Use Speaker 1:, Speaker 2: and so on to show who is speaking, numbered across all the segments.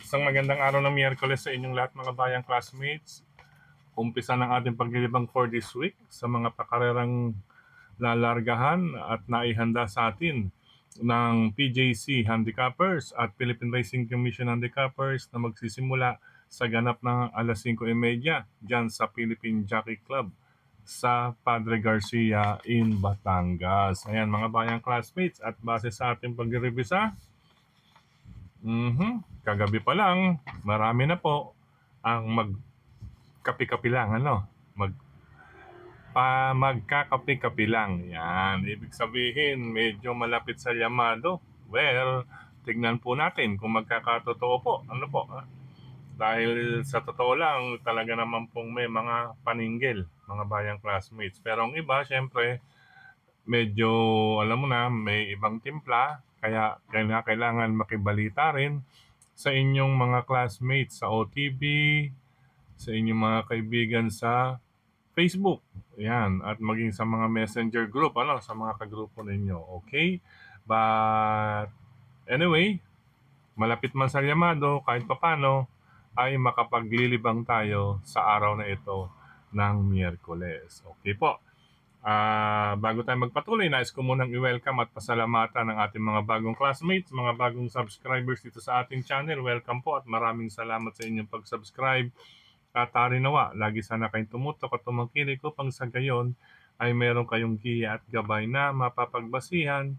Speaker 1: Isang magandang araw ng Miyerkules sa inyong lahat mga bayang classmates. Umpisa ng ating paglilibang for this week sa mga pakarerang lalargahan at naihanda sa atin ng PJC Handicappers at Philippine Racing Commission Handicappers na magsisimula sa ganap ng alas 5:30 dyan sa Philippine Jockey Club sa Padre Garcia in Batangas. Ayan mga bayang classmates, at base sa ating pag-revisa, kagabi pa lang, marami na po ang magkapi-kapi lang, magkakapi-kapi lang. Yan, ibig sabihin, medyo malapit sa llamado. Well, tignan po natin kung magkakatotoo po. Dahil sa totoo lang, talaga naman pong may mga paninggil, mga bayang classmates. Pero ang iba, syempre, medyo, alam mo na, may ibang timpla, kaya kailangan makibalita rin sa inyong mga classmates sa OTB, sa inyong mga kaibigan sa Facebook, yan, at maging sa mga messenger group, sa mga kagrupo ninyo, okay? But anyway, malapit man sa llamado, kahit papano, ay makapaglilibang tayo sa araw na ito ng Miyerkules. Okay po. Bago tayo magpatuloy, nais ko munang i-welcome at pasalamatan ng ating mga bagong classmates, mga bagong subscribers dito sa ating channel. Welcome po at maraming salamat sa inyong pag-subscribe. At nawa, lagi sana kayong tumutok at tumangkilik upang sa gayon ay meron kayong giya at gabay na mapapagbasihan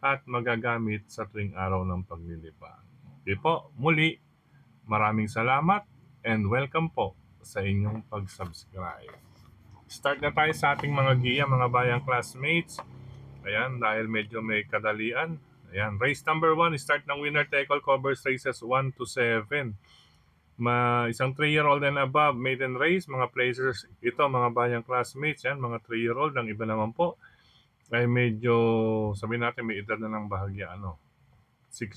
Speaker 1: at magagamit sa tuwing araw ng paglilibang. Okay po, muli, maraming salamat and welcome po sa inyong pag-subscribe. Start na tayo sa ating mga giya, mga bayang classmates. Ayan, dahil medyo may kadalian. Ayan, race number 1, start ng winner take all, covers races 1 to 7. Isang 3-year-old and above, maiden race, mga placers ito, mga bayang classmates. Yan, mga 3-year-old, ang iba naman po ay medyo, sabihin natin, may edad na ng bahagya, 6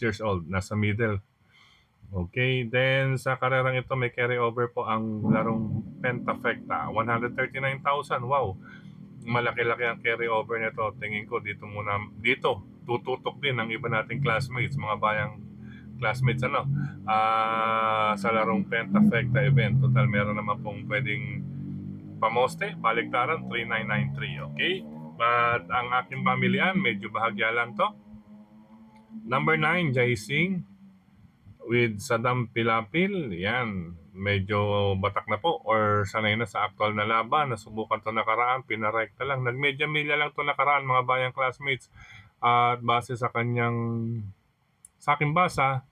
Speaker 1: years old, nasa middle. Okay, then sa karerang ito may carry over po ang larong Pentafecta, 139,000. Wow, malaki-laki ang carry over nito. Tingin ko dito tututok din ang iba nating classmates, mga bayang classmates, sa larong Pentafecta event. Total meron naman pong pwedeng pamoste, baliktaran, 3993, okay? But ang aking pamilyan, medyo bahagya lang to. Number 9, Jaising with Saddam Pilapil. Yan, medyo batak na po or sanay na sa aktual na laban. Nasubukan to nakaraan, pinarekta lang. Nagmedya-milya lang to nakaraan, mga bayang classmates. At base sa sa aking basa,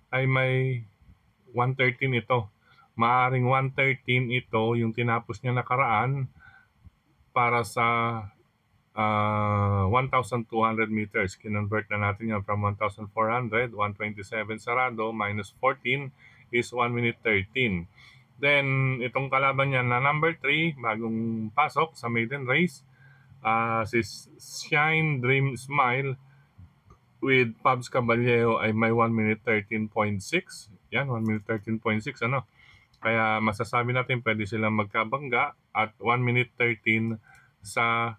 Speaker 1: ay may 113 ito. Maaring 113 ito yung tinapos niya nakaraan para sa 1,200 meters. Kinonvert na natin yan from 1,400, 127 sarado, minus 14 is 1 minute 13. Then, itong kalaban niya na number 3, bagong pasok sa maiden race, si Shine Dream Smile with Pabs Caballero ay may 1 minute 13.6. Yan, 1 minute 13.6, Kaya masasabi natin pwede silang magkabangga at 1 minute 13 sa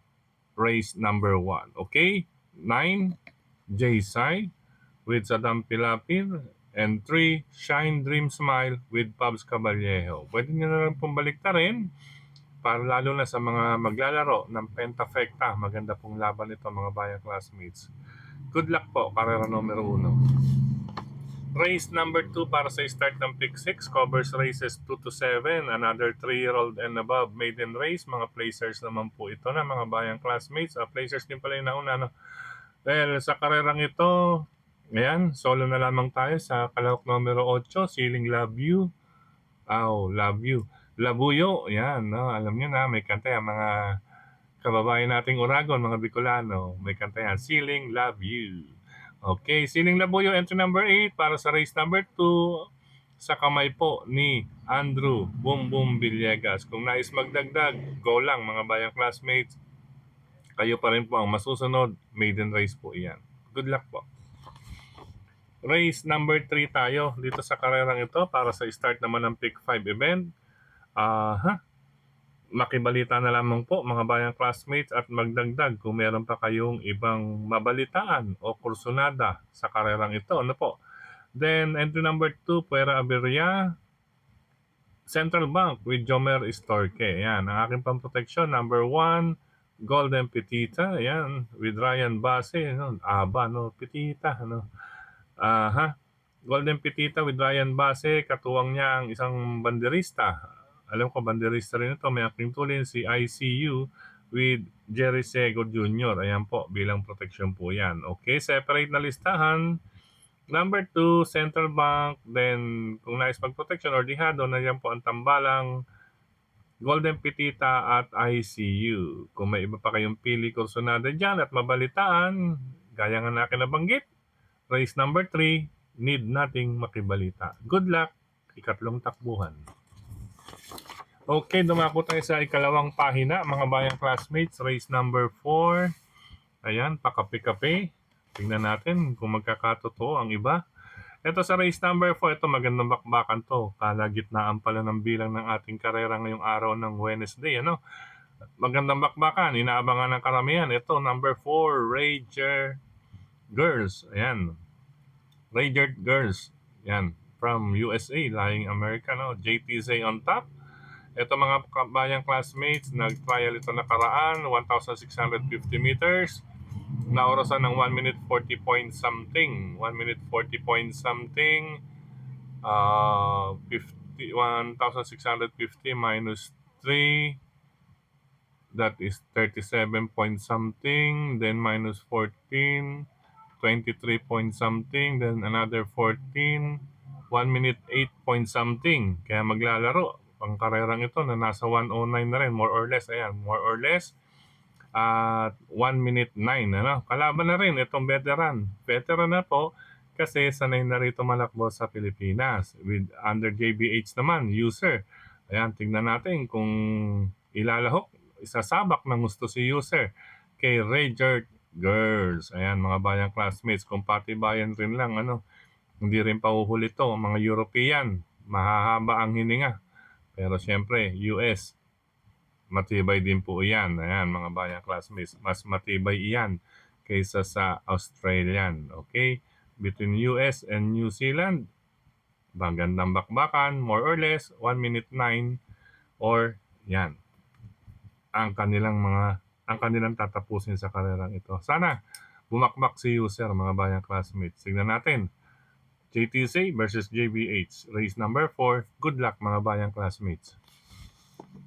Speaker 1: race number 1. Okay? 9, J-Sai with Saddam Pilapil, and 3, Shine Dream Smile with Pabs Caballero. Pwede nyo na lang pong baliktarin para lalo na sa mga maglalaro ng Pentafecta. Maganda pong laban ito, mga bayang classmates. Good luck po, karera numero 1. Race number 2 para sa start ng Pick 6, covers races 2 to 7, another 3-year-old and above maiden race. Mga placers naman po ito na, mga bayang classmates. Placers din pala yung nauna, Well, sa karerang ito, ayan, solo na lamang tayo sa kalahok numero 8, Siling Love You. Love You. Labuyo, yan, alam nyo na, may kanta yan, mga kababayan nating Uragon, mga Bicolano, may kanta yan, Siling Love You. Okay, Siling Labuyo, entry number 8 para sa race number 2 sa kamay po ni Andrew Boom Boom Villegas. Kung nais magdagdag, go lang, mga bayang classmates. Kayo pa rin po ang masusunod. Maiden race po iyan. Good luck po. Race number 3 tayo dito sa karerang ito para sa start naman ng Pick 5 event. Makibalita na lamang po, mga bayang classmates, at magdagdag kung meron pa kayong ibang mabalitaan o kursunada sa karerang ito. Then, entry number 2, Puera Aberia, Central Bank with Jomer Storke. Yan, ang aking pamproteksyon. Number 1, Golden Petita. Yan, with Ryan Base. No? Aba, no? Petita. No? Aha. Golden Petita with Ryan Base. Katuwang niya ang isang banderista. Alam ko, banderista rin ito. May aking tulin si ICU with Jerry Sego Jr. Ayan po, bilang proteksyon po yan. Okay, separate na listahan. Number 2, Central Bank. Then, kung nais pag-protection or dihado, nandiyan po ang tambalang Golden Petita at ICU. Kung may iba pa kayong pili kursunada dyan at mabalitaan, gaya nga na akin nabanggit, race number 3, need nating makibalita. Good luck, ikatlong takbuhan. Okay, dumako tayo sa ikalawang pahina, mga bayang classmates, race number 4. Ayan, pakape-kape. Tingnan natin kung magkakatotoo ang iba. Ito sa race number 4, ito magandang bakbakan to. Kalagitnaan pala ng bilang ng ating karera ngayong araw ng Wednesday. Ano? Magandang bakbakan, inaabangan ng karamihan. Ito, number 4, Rager Girls. Ayan. Rager Girls. Ayan. From USA, lying America. No? JTZ on top. Ito mga bayang classmates, nag-trial ito nakaraan, 1,650 meters. Naorasan ng 1 minute 40 point something. 1 minute 40 point something. 1,650 minus 3. That is 37 point something. Then minus 14. 23 point something. Then another 14. 1 minute 8 point something. Kaya maglalaro. Ang karerang ito na nasa 109 na rin. More or less. Ayan. More or less. At 1 minute 9. Ano? Kalaban na rin itong veteran. Veteran na po kasi sanay na rito malakbo sa Pilipinas. With under JBH naman, user. Ayan, tingnan natin kung ilalahok, isasabak ng gusto si user kay Rager Girls. Ayan, mga bayang classmates, kung patibayan rin lang, ano, hindi rin pauhuli to. Mga European, mahahaba ang hininga. Pero siyempre, US, matibay din po iyan. Ayan, mga bayang classmates, mas matibay iyan kaysa sa Australian. Okay? Between US and New Zealand, magandang bakbakan, more or less, 1 minute 9 or yan. Ang kanilang tatapusin sa karerang ito. Sana bumakbak si user, mga bayang classmates. Tignan natin. JTC versus JBH. Race number 4. Good luck, mga bayang classmates.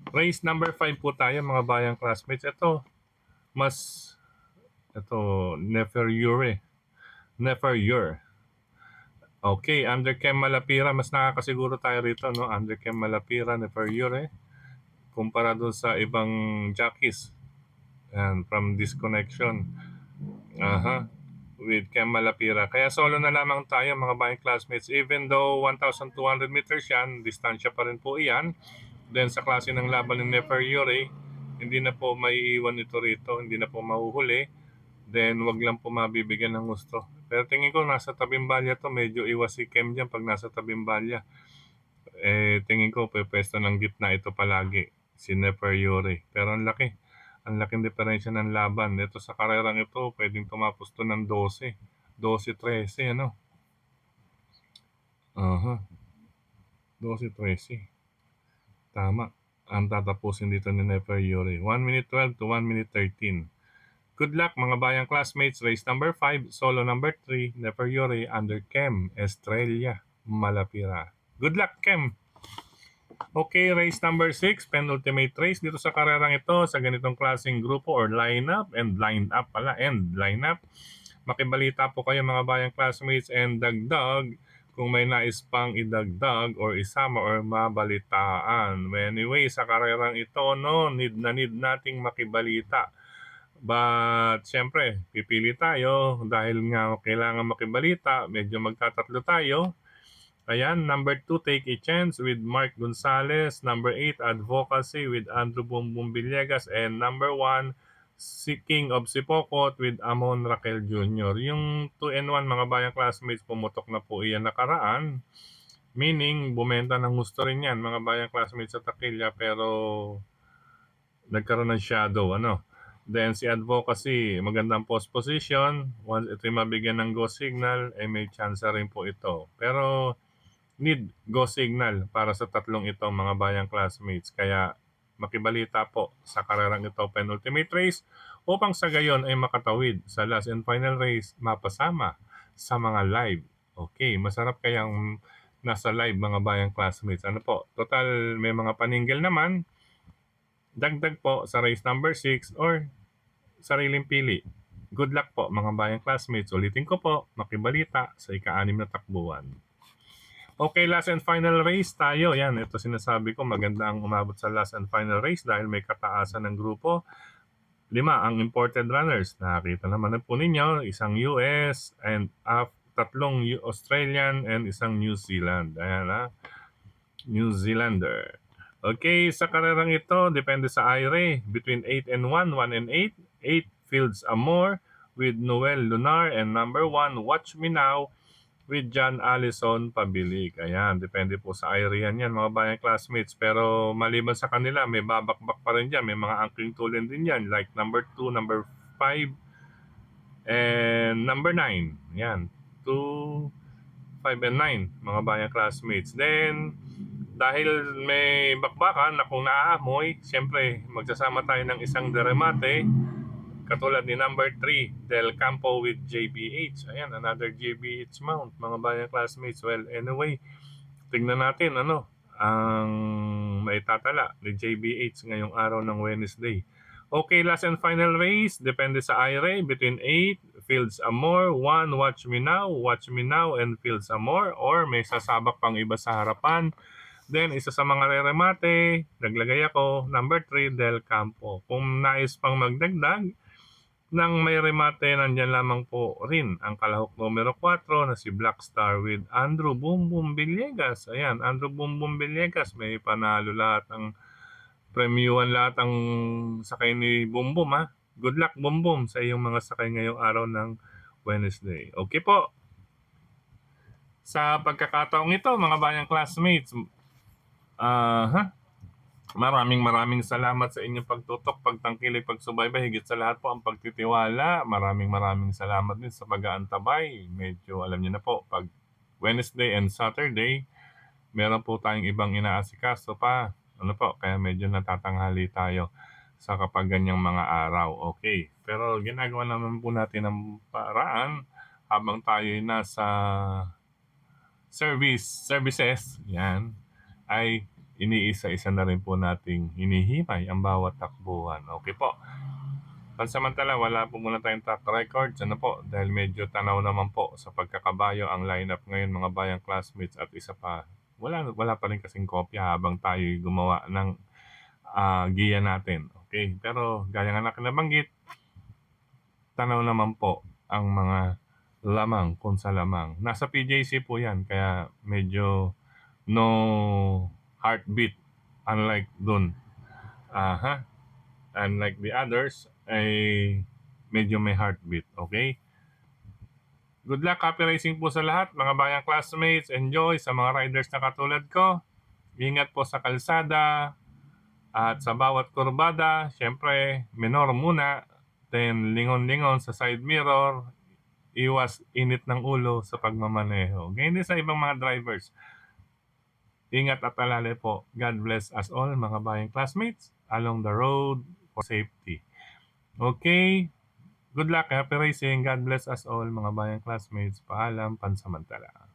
Speaker 1: Race number 5 po tayo, mga bayang classmates. Ito, Nefer Yure. Okay, under Kem Malapira, mas nakakasiguro tayo rito, no? Under Kem Malapira, Nefer Yure. Kumpara doon sa ibang jockeys. And from Disconnection. With Kem Malapira. Kaya solo na lamang tayo, mga bayang classmates. Even though 1,200 meters yan, distansya pa rin po iyan. Then sa klase ng laban ng Nefer Yure, hindi na po maiiwan ito rito, hindi na po mahuhuli. Then wag lang po mabibigyan ng gusto. Pero tingin ko nasa tabing balya to, medyo iwas si Kem dyan pag nasa tabing balya. Tingin ko pwesto ng gitna ito palagi, si Nefer Yure. Pero ang laking diferensya ng laban. Ito sa karerang ito, pwedeng tumapos to ng 12, 12-13, ano? 12-13. Tama. Ang tatapusin dito ni Nefer Yure. 1 minute 12 to 1 minute 13. Good luck, mga bayang classmates. Race number 5, solo number 3, Nefer Yure under Kem Estrella Malapira. Good luck, Kem! Okay, race number 6, penultimate race dito sa karerang ito sa ganitong klaseng grupo or lineup and lineup. Makibalita po kayo, mga bayang classmates, and dagdag kung may nais pang idagdag or isama or mabalitaan. Anyway, sa karerang ito, no, need nating makibalita. But syempre, pipili tayo dahil nga kailangan makibalita, medyo magtatatlo tayo. Ayan, number 2, Take a Chance with Mark Gonzalez. Number 8, Advocacy with Andrew Bumbum Villegas. And number 1, King of Sipokot with Amon Raquel Jr. Yung 2 and 1, mga bayang classmates, pumutok na po iyan nakaraan. Meaning, bumenta ng gusto rin yan, mga bayang classmates sa Takilya, pero nagkaroon ng shadow, ano? Then si advocacy, magandang post position. Once ito'y mabigyan ng go signal, ay may chance rin po ito. Pero need go signal para sa tatlong ito mga bayang classmates. Kaya makibalita po sa karerang ito penultimate race upang sa gayon ay makatawid sa last and final race mapasama sa mga live. Okay, masarap kayang nasa live mga bayang classmates. Ano po, total may mga paninggil naman. Dagdag po sa race number 6 or sariling pili. Good luck po mga bayang classmates. Ulitin ko po, makibalita sa ika-6 na takbuhan. Okay, last and final race tayo. Yan, ito sinasabi ko, maganda ang umabot sa last and final race dahil may kataasan ng grupo. 5 ang imported runners. Nakakita naman na po ninyo, isang US and 3 Australian and isang New Zealand. Ayan ha, New Zealander. Okay, sa karerang ito, depende sa IRA, between 8 and 1, 1 and 8. 8 Fields Amor with Noel Lunar and number 1, Watch Me Now with John Allison Pabilik. Ayan, depende po sa IRA yan mga bayang classmates. Pero maliban sa kanila, may babakbak pa rin dyan. May mga angking tulin din yan like number 2, number 5, and number 9. Yan, 2, 5, and 9 mga bayang classmates. Then, dahil may bakbakan na kung naaamoy, siyempre magsasama tayo ng isang deremate katulad ni number 3, Del Campo with JBH. Ayan, another JBH mount mga bayang classmates. Well, anyway, tignan natin ang maitatala ni JBH ngayong araw ng Wednesday. Okay, last and final race, depende sa IRA, between 8, Fields Amor, 1, Watch Me Now, and Fields Amor, or may sasabak pang iba sa harapan. Then, isa sa mga reremate, naglagay ako, number 3, Del Campo. Kung nais pang magdagdag ng may remate, nandyan lamang po rin ang kalahok numero 4 na si Black Star with Andrew Boom Boom Villegas. Ayan, Andrew Boom Boom Villegas, may panalo lahat ang premiuhan lahat ang sakay ni Boom Boom ha. Good luck Boom Boom sa iyong mga sakay ngayong araw ng Wednesday. Okay po. Sa pagkakataong ito, mga bayang classmates, maraming salamat sa inyong pagtutok, pagtangkilik, pagsubaybay, higit sa lahat po ang pagtitiwala. Maraming salamat din sa pag-aantabay. Medyo alam niyo na po, pag Wednesday and Saturday, meron po tayong ibang inaasikaso pa. Kaya medyo natatanghali tayo sa kapag ganyang mga araw. Okay, pero ginagawa naman po natin ang paraan habang tayo nasa services, yan, ay iniisa-isa na rin po nating hinihimay ang bawat takbuhan. Okay po. Pansamantala, wala po muna tayong track records. Dahil medyo tanaw naman po sa pagkakabayo ang lineup ngayon mga bayang classmates at isa pa, wala pa rin kasing kopya habang tayo gumawa ng giya natin. Okay, pero gaya nga na nabanggit, tanaw naman po ang mga lamang kung sa lamang. Nasa PJC po yan, kaya medyo no heartbeat unlike dun. Unlike the others, ay medyo may heartbeat. Okay? Good luck, happy racing po sa lahat, mga bayang classmates. Enjoy sa mga riders na katulad ko. Ingat po sa kalsada at sa bawat kurbada. Siyempre, minor muna. Then, lingon-lingon sa side mirror. Iwas init ng ulo sa pagmamaneho. Ganyan din sa ibang mga drivers. Ingat at alala po. God bless us all, mga bayang classmates, along the road for safety. Okay? Good luck, happy racing. God bless us all, mga bayang classmates. Paalam, pansamantala.